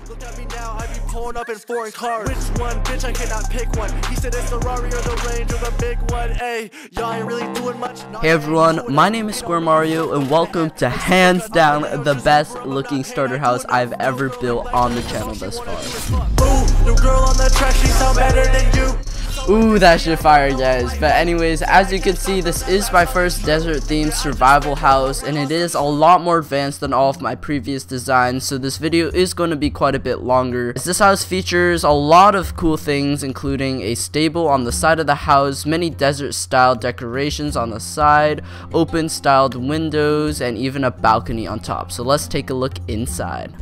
Look at me now, I be pulling up in foreign cars. Which one, bitch, I cannot pick one. He said it's the Rari or the Range or the big one. Hey, y'all ain't really doing much. Hey everyone, my name is SquareMario and welcome to hands down the best looking starter house I've ever built on the channel thus far. Ooh, new girl on the track, she sound better than you. Ooh, that shit fire, guys. But anyways, as you can see, this is my first desert themed survival house, and it is a lot more advanced than all of my previous designs, so this video is going to be quite a bit longer. This house features a lot of cool things, including a stable on the side of the house, many desert style decorations on the side, open styled windows, and even a balcony on top. So let's take a look inside.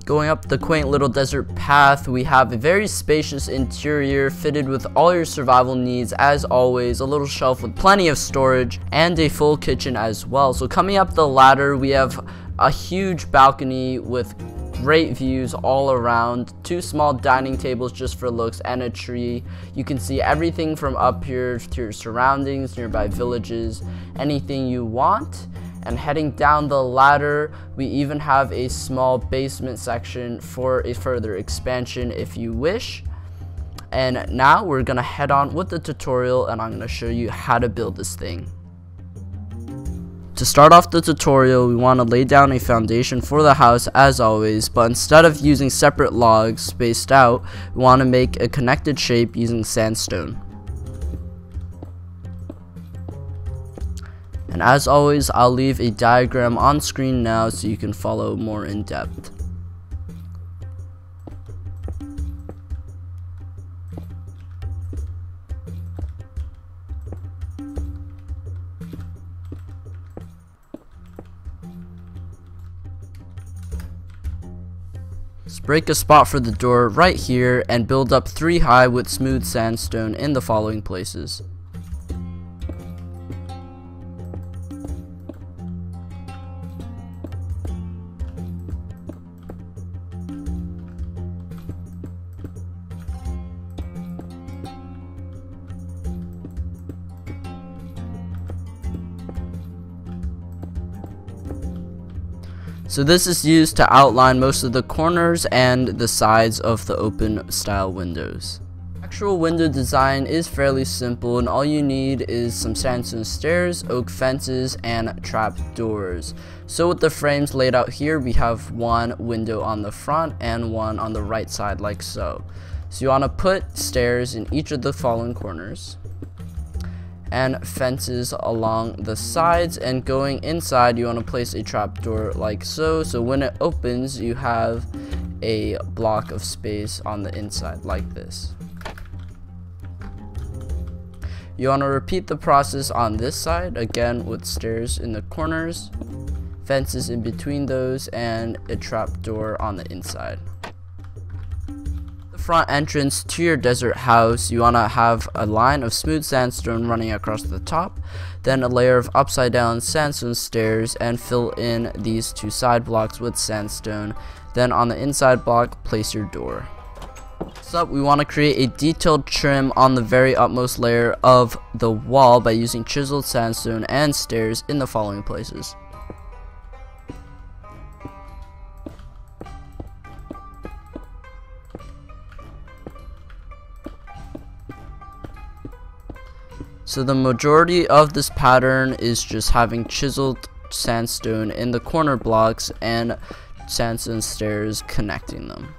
Going up the quaint little desert path, we have a very spacious interior fitted with all your survival needs as always, a little shelf with plenty of storage, and a full kitchen as well. So coming up the ladder, we have a huge balcony with great views all around, two small dining tables just for looks, and a tree. You can see everything from up here to your surroundings, nearby villages, anything you want. And heading down the ladder, we even have a small basement section for a further expansion if you wish. And now we're gonna head on with the tutorial, and I'm gonna show you how to build this thing. To start off the tutorial, we want to lay down a foundation for the house as always, but instead of using separate logs spaced out, we want to make a connected shape using sandstone. And as always, I'll leave a diagram on screen now so you can follow more in depth. Let's break a spot for the door right here and build up 3 high with smooth sandstone in the following places. So this is used to outline most of the corners and the sides of the open style windows. Actual window design is fairly simple, and all you need is some sandstone stairs, oak fences, and trapdoors. So with the frames laid out here, we have one window on the front and one on the right side like so. So you want to put stairs in each of the following corners, and fences along the sides, and going inside you want to place a trapdoor like so. So when it opens, you have a block of space on the inside like this. You want to repeat the process on this side, again with stairs in the corners, fences in between those, and a trapdoor on the inside. Front entrance to your desert house, you want to have a line of smooth sandstone running across the top, then a layer of upside down sandstone stairs, and fill in these 2 side blocks with sandstone. Then on the inside block, place your door. Next up, we want to create a detailed trim on the very utmost layer of the wall by using chiseled sandstone and stairs in the following places. So the majority of this pattern is just having chiseled sandstone in the corner blocks and sandstone stairs connecting them.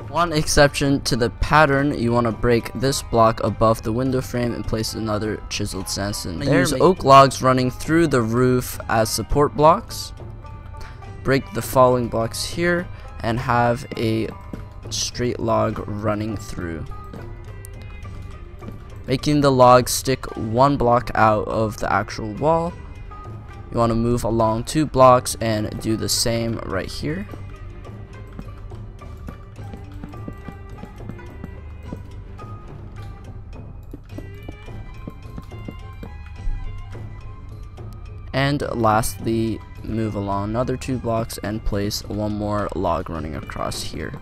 One exception to the pattern, you want to break this block above the window frame and place another chiseled sandstone there. Use oak logs running through the roof as support blocks. Break the following blocks here and have a straight log running through, making the log stick 1 block out of the actual wall. You want to move along 2 blocks and do the same right here. And lastly, move along another 2 blocks and place 1 more log running across here.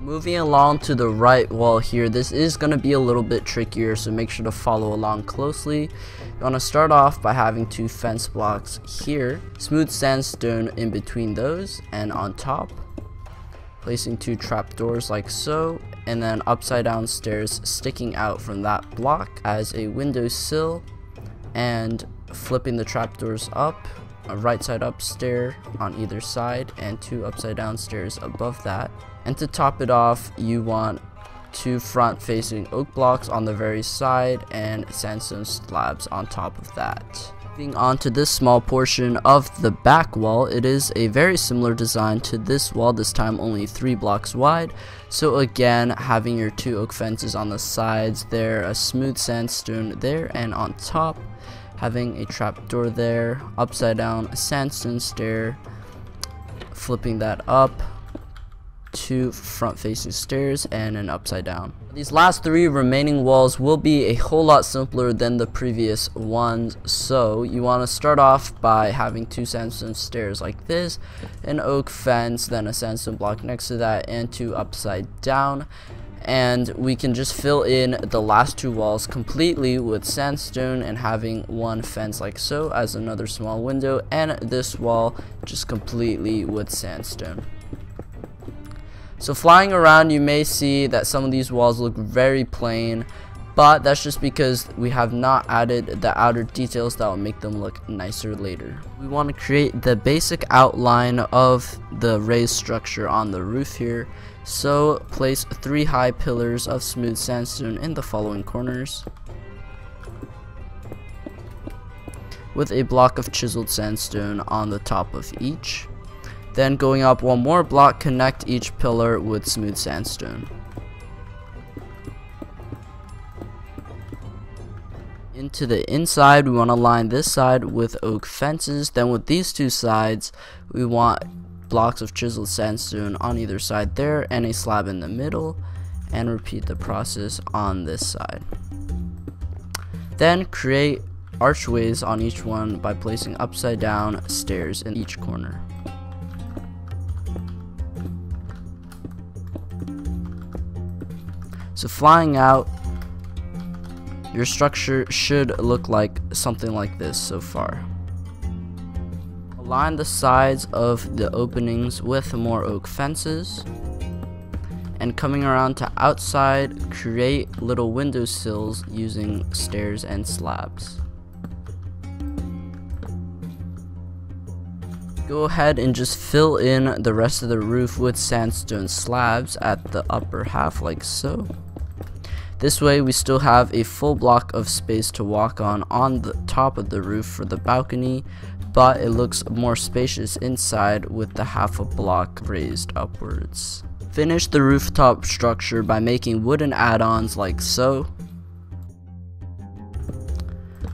Moving along to the right wall here, this is going to be a little bit trickier, so make sure to follow along closely. You want to start off by having 2 fence blocks here, smooth sandstone in between those, and on top placing 2 trapdoors like so, and then upside down stairs sticking out from that block as a windowsill, and flipping the trapdoors up, a right side up stair on either side, and 2 upside down stairs above that. And to top it off, you want 2 front facing oak blocks on the very side and sandstone slabs on top of that. Moving on to this small portion of the back wall, it is a very similar design to this wall, this time only 3 blocks wide. So again, having your 2 oak fences on the sides there, a smooth sandstone there, and on top having a trapdoor there, upside down sandstone stair, flipping that up, 2 front facing stairs, and an upside down. These last 3 remaining walls will be a whole lot simpler than the previous ones, so you want to start off by having 2 sandstone stairs like this, an oak fence, then a sandstone block next to that, and 2 upside down. And we can just fill in the last 2 walls completely with sandstone, and having 1 fence like so as another small window, and this wall just completely with sandstone. So flying around, you may see that some of these walls look very plain, but that's just because we have not added the outer details that will make them look nicer later. We want to create the basic outline of the raised structure on the roof here, so place 3 high pillars of smooth sandstone in the following corners, with a block of chiseled sandstone on the top of each. Then going up 1 more block, connect each pillar with smooth sandstone. Into the inside, we want to line this side with oak fences. Then with these 2 sides, we want blocks of chiseled sandstone on either side there, and a slab in the middle, and repeat the process on this side. Then create archways on each one by placing upside down stairs in each corner. So flying out, your structure should look like something like this so far. Align the sides of the openings with more oak fences, and coming around to outside, create little window sills using stairs and slabs. Go ahead and just fill in the rest of the roof with sandstone slabs at the upper half like so. This way we still have a full block of space to walk on the top of the roof for the balcony, but it looks more spacious inside with the half a block raised upwards. Finish the rooftop structure by making wooden add-ons like so.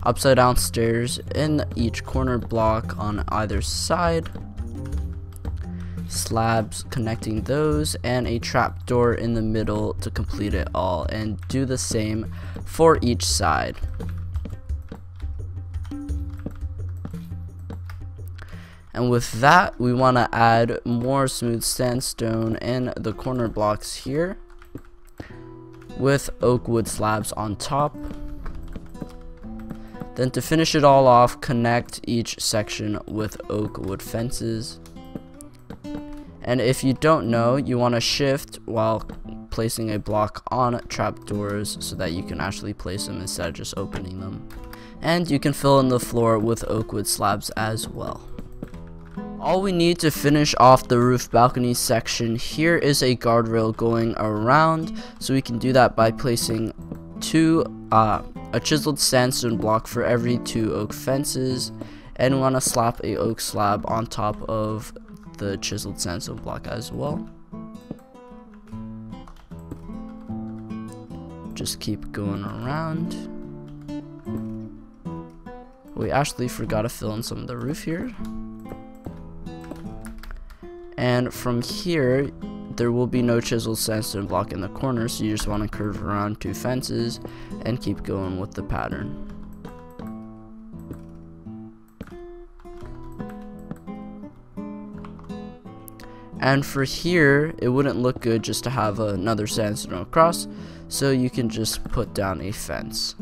Upside down stairs in each corner block on either side, slabs connecting those, and a trapdoor in the middle to complete it all, and do the same for each side. And with that, we want to add more smooth sandstone in the corner blocks here with oak wood slabs on top. Then to finish it all off, connect each section with oak wood fences. And if you don't know, you want to shift while placing a block on trapdoors so that you can actually place them instead of just opening them. And you can fill in the floor with oak wood slabs as well. All we need to finish off the roof balcony section here is a guardrail going around, so we can do that by placing a chiseled sandstone block for every 2 oak fences, and we want to slap a oak slab on top of the chiseled sandstone block as well. Just keep going around. We actually forgot to fill in some of the roof here. And from here, there will be no chiseled sandstone block in the corner, so you just want to curve around 2 fences and keep going with the pattern. And for here, it wouldn't look good just to have another sandstone across, so you can just put down a fence.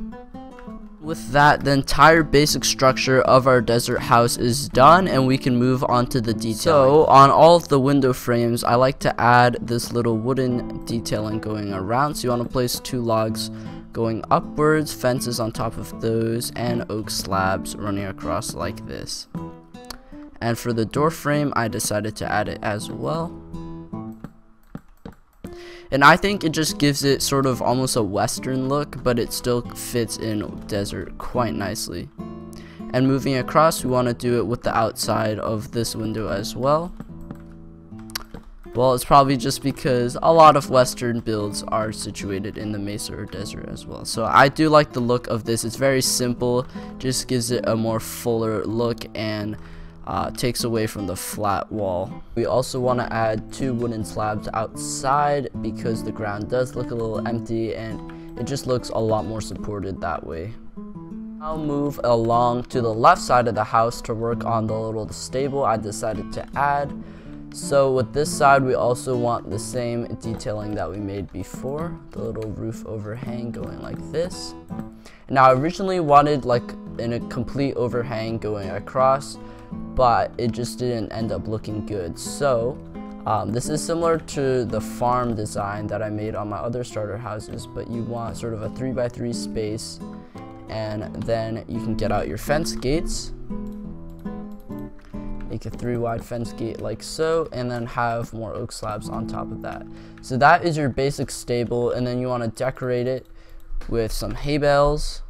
With that, the entire basic structure of our desert house is done, and we can move on to the detailing. So on all of the window frames, I like to add this little wooden detailing going around. So you want to place 2 logs going upwards, fences on top of those, and oak slabs running across like this. And for the door frame, I decided to add it as well. And I think it just gives it sort of almost a western look, but it still fits in desert quite nicely. And moving across, we want to do it with the outside of this window as well. Well, it's probably just because a lot of western builds are situated in the mesa or desert as well. So I do like the look of this. It's very simple, just gives it a more fuller look and takes away from the flat wall. We also want to add 2 wooden slabs outside because the ground does look a little empty and it just looks a lot more supported that way. I'll move along to the left side of the house to work on the little stable I decided to add. So with this side, we also want the same detailing that we made before, the little roof overhang going like this. Now I originally wanted like in a complete overhang going across, but it just didn't end up looking good. So this is similar to the farm design that I made on my other starter houses, but you want sort of a 3x3 space, and then you can get out your fence gates, make a 3 wide fence gate like so, and then have more oak slabs on top of that. So that is your basic stable, and then you want to decorate it with some hay bales.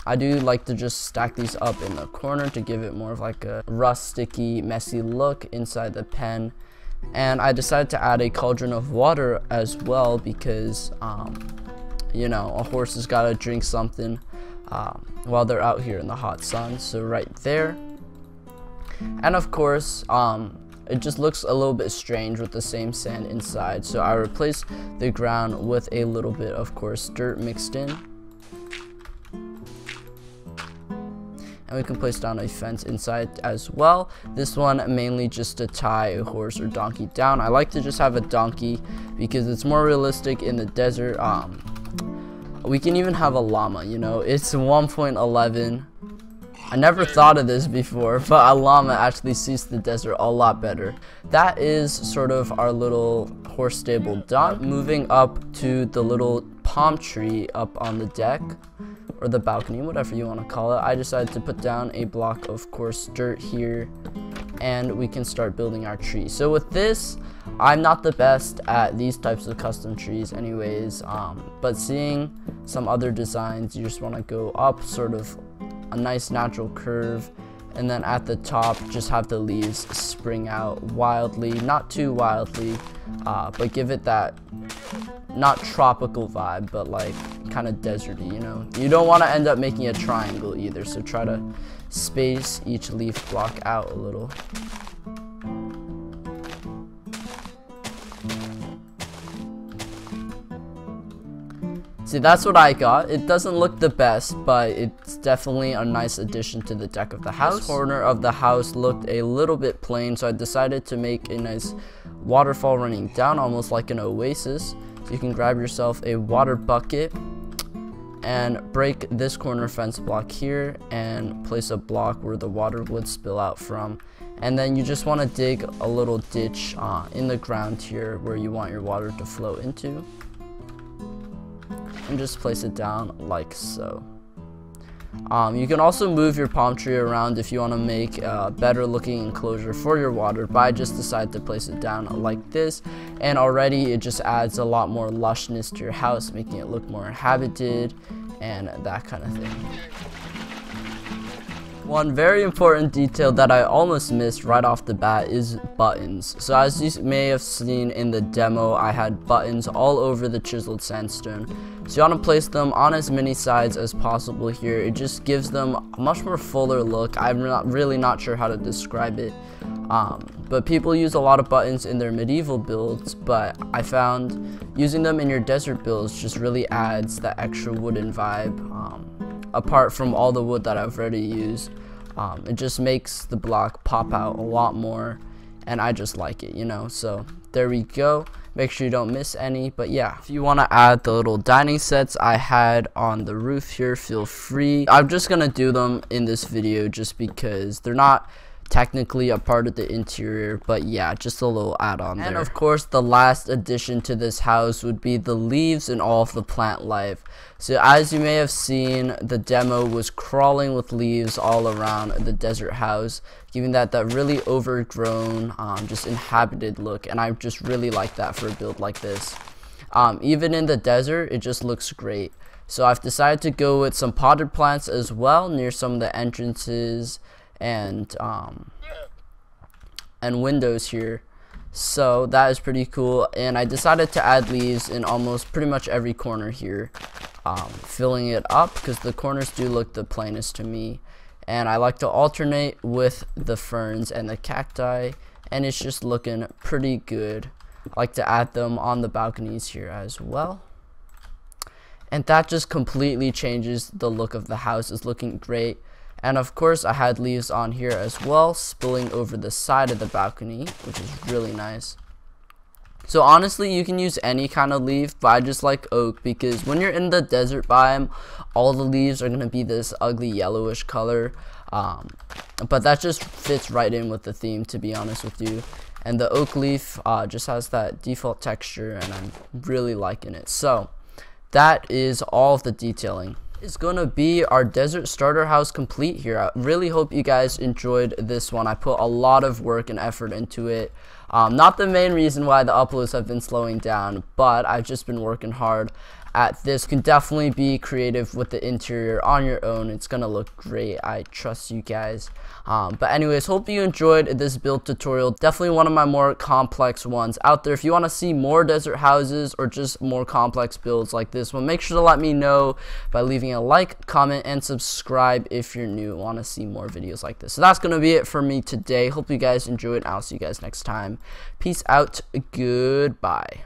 I do like to just stack these up in the corner to give it more of like a rusticy, messy look inside the pen. And I decided to add a cauldron of water as well because, you know, a horse has got to drink something while they're out here in the hot sun. So right there. And of course, it just looks a little bit strange with the same sand inside. So I replaced the ground with a little bit, of course, dirt mixed in. And we can place down a fence inside as well. This one mainly just to tie a horse or donkey down. I like to just have a donkey because it's more realistic in the desert. We can even have a llama, you know, it's 1.11. I never thought of this before, but a llama actually suits the desert a lot better. That is sort of our little horse stable done. Moving up to the little palm tree up on the deck, or the balcony, whatever you want to call it. I decided to put down a block of coarse dirt here, and we can start building our tree. So with this, I'm not the best at these types of custom trees anyways, but seeing some other designs, you just want to go up sort of a nice natural curve, and then at the top just have the leaves spring out wildly, not too wildly, but give it that not tropical vibe, but like kind of deserty, you know. You don't want to end up making a triangle either, so try to space each leaf block out a little. See, that's what I got. It doesn't look the best, but it's definitely a nice addition to the deck of the house. This corner of the house looked a little bit plain, so I decided to make a nice waterfall running down, almost like an oasis. So you can grab yourself a water bucket and break this corner fence block here and place a block where the water would spill out from. And then you just want to dig a little ditch in the ground here where you want your water to flow into. And just place it down like so. You can also move your palm tree around if you want to make a better looking enclosure for your water, but I just decided to place it down like this, and already it just adds a lot more lushness to your house, making it look more inhabited and that kind of thing. One very important detail that I almost missed right off the bat is buttons. So as you may have seen in the demo, I had buttons all over the chiseled sandstone. So you want to place them on as many sides as possible here. It just gives them a much more fuller look. I'm really not sure how to describe it. But people use a lot of buttons in their medieval builds, but I found using them in your desert builds just really adds that extra wooden vibe. Apart from all the wood that I've already used, it just makes the block pop out a lot more, and I just like it, you know. So there we go. Make sure you don't miss any. But yeah, if you want to add the little dining sets I had on the roof here, feel free. I'm just gonna do them in this video just because they're not technically a part of the interior, but yeah, just a little add-on there. And of course, the last addition to this house would be the leaves and all of the plant life. So as you may have seen, the demo was crawling with leaves all around the desert house, giving that really overgrown, just inhabited look, and I just really like that for a build like this. Even in the desert, it just looks great. So I've decided to go with some potted plants as well near some of the entrances and windows here. So that is pretty cool, and I decided to add leaves in almost pretty much every corner here, filling it up because the corners do look the plainest to me, and I like to alternate with the ferns and the cacti, and it's just looking pretty good. I like to add them on the balconies here as well, and that just completely changes the look of the house. It's looking great. And of course, I had leaves on here as well, spilling over the side of the balcony, which is really nice. So honestly, you can use any kind of leaf, but I just like oak because when you're in the desert biome, all the leaves are going to be this ugly yellowish color. But that just fits right in with the theme, to be honest with you. And the oak leaf just has that default texture, and I'm really liking it. So that is all of the detailing. Is gonna be our desert starter house complete here. I really hope you guys enjoyed this one. I put a lot of work and effort into it. Not the main reason why the uploads have been slowing down, but I've just been working hard at this. You can definitely be creative with the interior on your own. It's gonna look great. I trust you guys. But anyways, hope you enjoyed this build tutorial. Definitely one of my more complex ones out there. If you want to see more desert houses or just more complex builds like this one, make sure to let me know by leaving a like, comment, and subscribe if you're new and want to see more videos like this. So that's gonna be it for me today. Hope you guys enjoyed, and I'll see you guys next time. Peace out. Goodbye.